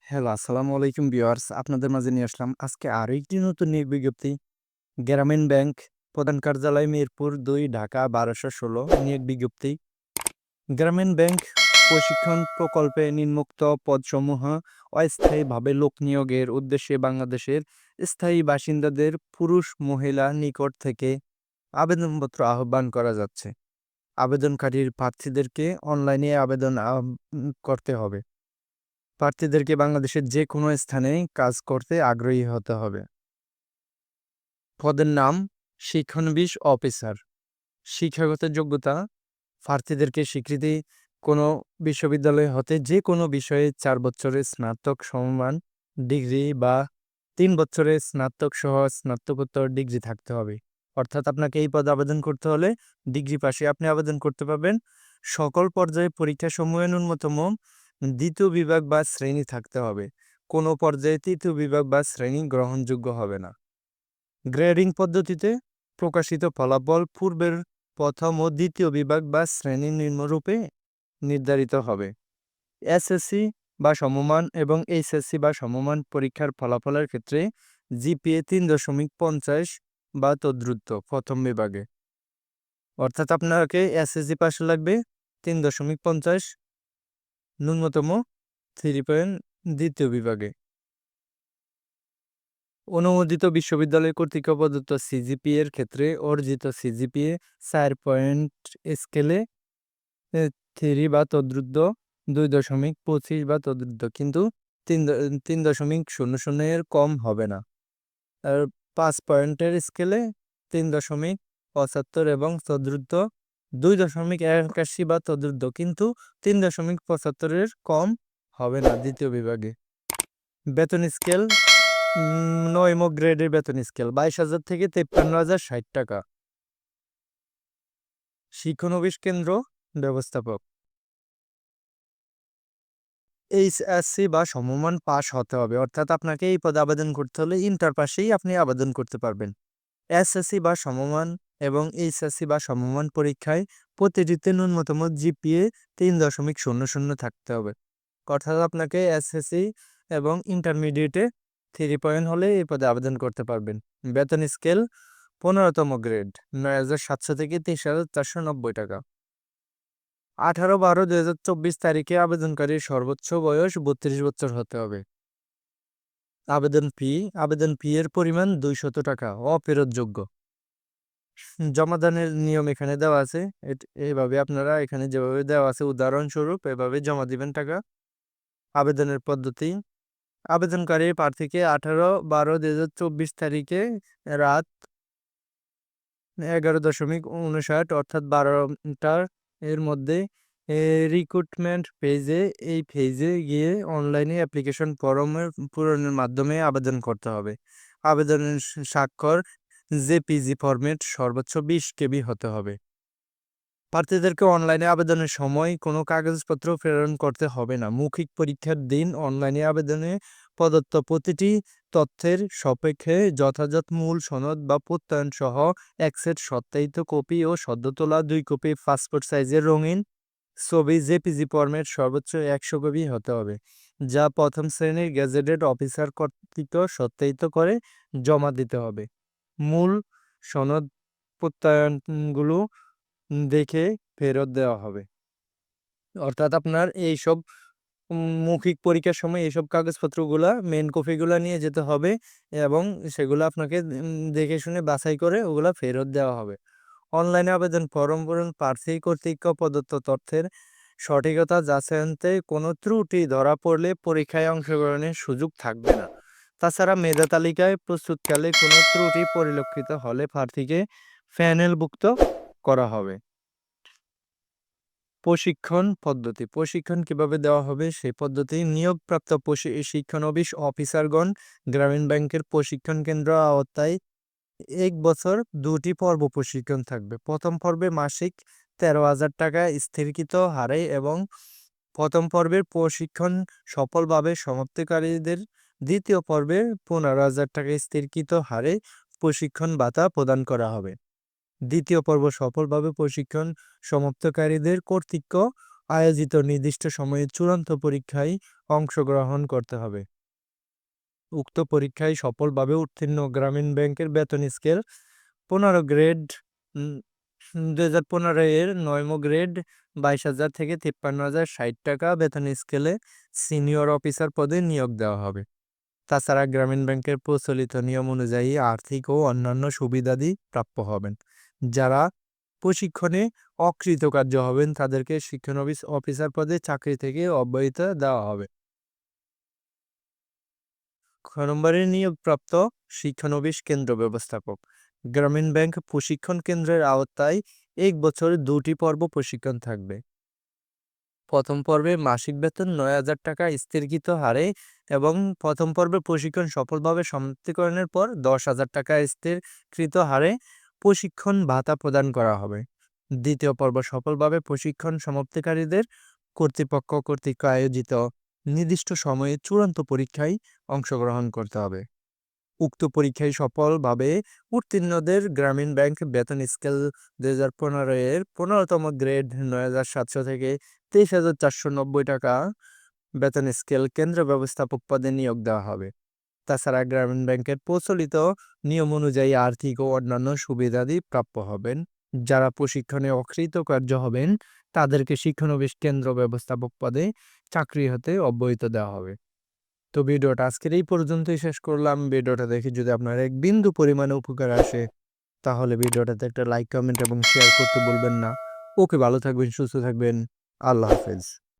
Hello, আসসালামু আলাইকুম viewers. আপনাদের মাঝে নিয়ে আসলাম আজকে আরো একটি নতুন নিয়োগ বিজ্ঞপ্তি। গ্রামীণ ব্যাংক প্রধান কার্যালয় মিরপুর ২ ঢাকা ১২১৬ নিয়োগ বিজ্ঞপ্তি। গ্রামীণ ব্যাংক প্রশিক্ষণ প্রকল্পে নিম্নোক্ত পদসমূহ অস্থায়ীভাবে লোক নিয়োগের উদ্দেশ্যে বাংলাদেশের স্থায়ী বাসিন্দাদের পুরুষ মহিলা নিকট থেকে আবেদনপত্র আহ্বান করা যাচ্ছে। আবেদনকারীর প্রার্থীদেরকে অনলাইনে আবেদন করতে হবে। প্রার্থীদেরকে বাংলাদেশের যে কোনো স্থানে কাজ করতে আগ্রহী হতে হবে। পদের নাম শিক্ষানবিশ অফিসার। শিক্ষাগত যোগ্যতা প্রার্থীদেরকে স্বীকৃতি কোনো বিশ্ববিদ্যালয় হতে যে কোনো বিষয়ে ৪ বছরের স্নাতক সমমান ডিগ্রি বা ৩ বছরের স্নাতক সহ স্নাতকোত্তর ডিগ্রি থাকতে হবে। অর্থাৎ আপনাকে এই পদে আবেদন করতে হলে ডিগ্রি পাশে আপনি আবেদন করতে পারবেন। সকল পর্যায়ে পরীক্ষাসমূহে ন্যূনতম ২য় বিভাগ বা শ্রেণী থাকতে হবে। কোনো পর্যায়ে ৩য় বিভাগ বা শ্রেণী গ্রহণযোগ্য হবে না। গ্রেডিং পদ্ধতিতে প্রকাশিত ফলাফল পূর্বের প্রথম ও ২য় বিভাগ বা শ্রেণী নিম্নরূপে নির্ধারিত হবে। এসএসসি বা সমমান এবং এইচএসসি বা সমমান পরীক্ষার ফলাফলের ক্ষেত্রে জিপিএ ৩.৫০ বা তদ্রুত প্রথম বিভাগে। অর্থাৎ আপনাকে এসএসসি পাস লাগবে ৩.৫০, ন্যূনতম 3 পয়েন্ট ২য় বিভাগে। অনুমোদিত বিশ্ববিদ্যালয় কর্তৃক প্রদত্ত সিজিপিএর ক্ষেত্রে অর্জিত সিজিপিএ ৪ পয়েন্ট স্কেলে 3 বা তদ্রুত, ২.২৫ বা তদ্রুত, কিন্তু ৩.০০ এর কম হবে না। আর ৫ পয়েন্টের স্কেলে ৩.৭৫ এবং তদ্রুত ২.৮১ বা তদ্রুত, কিন্তু ৩.৭৫ এর কম হবে না দ্বিতীয় বিভাগে। বেতন স্কেল ৯ম গ্রেডের বেতন স্কেল ২২,০০০ থেকে ৫৩,০৬০ টাকা। শিক্ষানবিশ কেন্দ্র ব্যবস্থাপক এইচএসসি বা সমমান পাস হতে হবে। অর্থাৎ আপনাকে এই পদে আবেদন করতে হলে ইন্টার পাশেই আপনি আবেদন করতে পারবেন। এসএসসি বা সমমান এবং এইচএসসি বা সমমান পরীক্ষায় প্রতিটিতে ন্যূনতম জিপিএ ৩.০০ থাকতে হবে। অর্থাৎ আপনাকে এসএসসি এবং ইন্টারমিডিয়েটে 3 পয়েন্ট হলে এই পদে আবেদন করতে পারবেন। বেতন স্কেল ১৫তম গ্রেড ৯,৭০০ থেকে ২৩,৪৯০ টাকা। ১৮/১২/২০২৪ তারিখে আবেদনকারীর সর্বোচ্চ বয়স ৩২ বছর হতে হবে। আবেদন ফি এর পরিমাণ ২০০ টাকা, অফেরতযোগ্য। জমাদানের নিয়ম এখানে দেওয়া আছে। এইভাবে আপনারা এখানে যেভাবে দেওয়া আছে উদাহরণস্বরূপ এভাবে জমা দিবেন টাকা। আবেদনের পদ্ধতি: আবেদনকারী প্রার্থীকে ১৮/১২/২০২৪ তারিখে রাত ১১.৫৯ অর্থাৎ ১২টা এর মধ্যে রিক্রুটমেন্ট এই পেজে গিয়ে অনলাইনে অ্যাপ্লিকেশন ফরমের পূরণের মাধ্যমে আবেদন করতে হবে। আবেদনের স্বাক্ষর জেপিজি ফরম্যাট সর্বোচ্চ ২০ কেবি হতে হবে। প্রার্থীদেরকে অনলাইনে আবেদনের সময় কোনো কাগজপত্র প্রেরণ করতে হবে না। মৌখিক পরীক্ষার দিন অনলাইনে আবেদনে প্রদত্ত প্রতিটি তথ্যের সাপেক্ষে যথাযথ মূল সনদ বা প্রত্যয়ন সহ এক সেট সত্যায়িত কপি ও সদ্য তোলা ২ কপি পাসপোর্ট সাইজের রঙিন ছবি জেপিজি ফরম্যাট সর্বোচ্চ ১০০ কপি হতে হবে, যা প্রথম শ্রেণীর গেজেটেড অফিসার কর্তৃক সত্যায়িত করে জমা দিতে হবে। মূল সনদ প্রত্যয়নগুলো দেখে ফেরত দেওয়া হবে। অর্থাৎ আপনার এইসব মৌখিক পরীক্ষার সময় এইসব কাগজপত্রগুলা মেন কপিগুলা নিয়ে যেতে হবে এবং সেগুলো আপনাকে দেখে শুনে বাছাই করে ওগুলা ফেরত দেওয়া হবে। অনলাইনে আবেদন ফরম পূরণ প্রার্থী কর্তৃক প্রদত্ত তথ্যের সঠিকতা যাচাইতে কোনো ত্রুটি ধরা পড়লে পরীক্ষায় অংশগ্রহণের সুযোগ থাকবে না। তাছাড়া মেধা তালিকায় প্রস্তুতকালে কোনো ত্রুটি পরিলক্ষিত হলে প্রার্থীকে প্যানেলভুক্ত করা হবে। প্রশিক্ষণ পদ্ধতি: প্রশিক্ষণ কিভাবে দেওয়া হবে সেই পদ্ধতি: নিয়োগপ্রাপ্ত শিক্ষানবিশ অফিসারগণ গ্রামীণ ব্যাংকের প্রশিক্ষণ কেন্দ্র আওতায় ১ বছর ২টি পর্ব প্রশিক্ষণ থাকবে। প্রথম পর্বে মাসিক ১৩,০০০ টাকা স্থিরকৃত হারে এবং প্রথম পর্বের প্রশিক্ষণ সফলভাবে সমাপ্তিকারীদের দ্বিতীয় পর্বে ১৫,০০০ টাকা স্থিরকৃত হারে প্রশিক্ষণ ভাতা প্রদান করা হবে। দ্বিতীয় পর্ব সফলভাবে প্রশিক্ষণ সমাপ্তকারীদের কর্তৃক আয়োজিত নির্দিষ্ট সময়ে চূড়ান্ত পরীক্ষায় অংশগ্রহণ করতে হবে। উক্ত পরীক্ষায় সফলভাবে উত্তীর্ণ গ্রামীণ ব্যাংকের বেতন স্কেল 15 গ্রেড 2015 এর 9 গ্রেড 22,000 থেকে 53,060 টাকা বেতন স্কেলে সিনিয়র অফিসার পদে নিয়োগ দেওয়া হবে। তাছাড়া গ্রামীণ ব্যাংকের প্রচলিত নিয়ম অনুযায়ী আর্থিক ও অন্যান্য সুবিধাদি প্রাপ্য হবেন। যারা প্রশিক্ষণে অকৃতকার্য হবেন তাদেরকে শিক্ষানবিশ অফিসার পদে চাকরি থেকে অব্যাহতি দেওয়া হবে। খ নম্বরে নিয়োগপ্রাপ্ত শিক্ষানবিশ কেন্দ্র ব্যবস্থাপক। গ্রামীণ ব্যাংক প্রশিক্ষণ কেন্দ্রের আওতায় 1 বছর 2টি পর্ব প্রশিক্ষণ থাকবে। প্রথম পর্বে মাসিক বেতন 9,000 টাকা স্থিরকৃত হারে এবং প্রথম পর্বে প্রশিক্ষণ সফলভাবে সমাপ্তিকরণের পর 10,000 টাকা স্থিরকৃত হারে প্রশিক্ষণ ভাতা প্রদান করা হবে। দ্বিতীয় পর্ব সফলভাবে প্রশিক্ষণ সমাপ্তিকারীদের কর্তৃপক্ষ কর্তৃক আয়োজিত নির্দিষ্ট সময়ে চূড়ান্ত পরীক্ষায় অংশগ্রহণ করতে হবে। উক্ত পরীক্ষায় সফলভাবে উত্তীর্ণদের গ্রামীণ ব্যাংক বেতন স্কেল 2015 এর 15তম গ্রেড 9,700 থেকে 23,490 টাকা বেতন স্কেল কেন্দ্র ব্যবস্থাপক পদে নিয়োগ দেওয়া হবে। তাছাড়া গ্রামীণ ব্যাংকের প্রচলিত নিয়ম অনুযায়ী আর্থিক ও অন্যান্য সুবিধাদি প্রাপ্য হবেন। যারা প্রশিক্ষণে অকৃতকার্য হবেন তাদেরকে শিক্ষানবিশ কেন্দ্র ব্যবস্থাপক পদে চাকরি হতে অব্যাহতি দেওয়া হবে। তো ভিডিওটা আজকের এই পর্যন্তই শেষ করলাম। ভিডিওটা দেখে যদি আপনার এক বিন্দু পরিমাণে উপকার আসে তাহলে ভিডিওটাতে একটা লাইক, কমেন্ট এবং শেয়ার করতে ভুলবেন না। ওকে, ভালো থাকবেন, সুস্থ থাকবেন। আল্লাহ হাফেজ।